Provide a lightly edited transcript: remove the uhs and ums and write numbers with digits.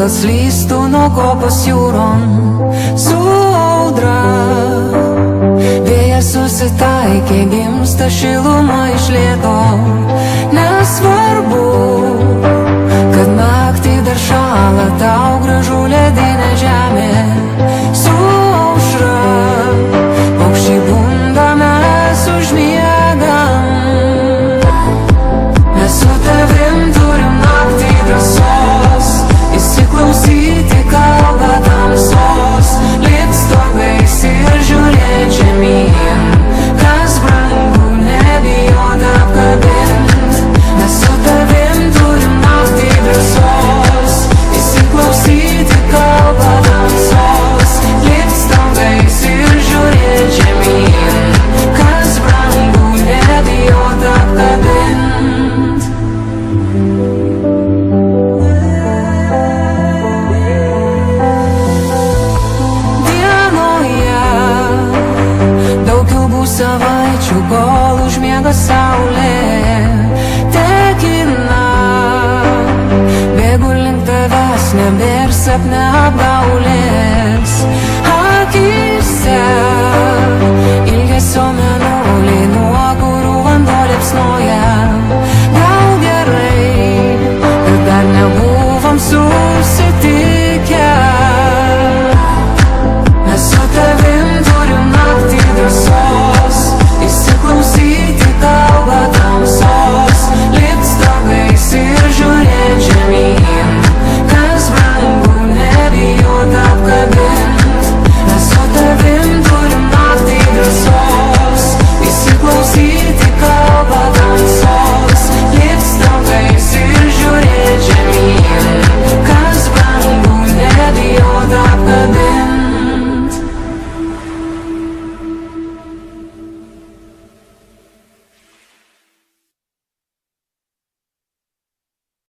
gal slystų nuo kopos jūron su audra. Vėjas susitaikė, gimsta šiluma iš lėto. Nesvarbu, kad naktį dar šąla, tau gražu ledinė žemė su aušra. Paukščiai bunda, mes užmiegam. Mes su tavim turim naktį drąsos įsiklausyti kalbą tamsos, lipt stogais ir žiūrėt žemyn, kas brangu, nebijot apkabint. Mes su tavim turim naktį drąsos įsiklausyti kalbą tamsos, lipt stogais ir žiūrėt žemyn, kas brangu, nebijot apkabint. Savaičių, kol užmiega saulė tekina, bėgu link tavęs, nebėr sapne apgaulė.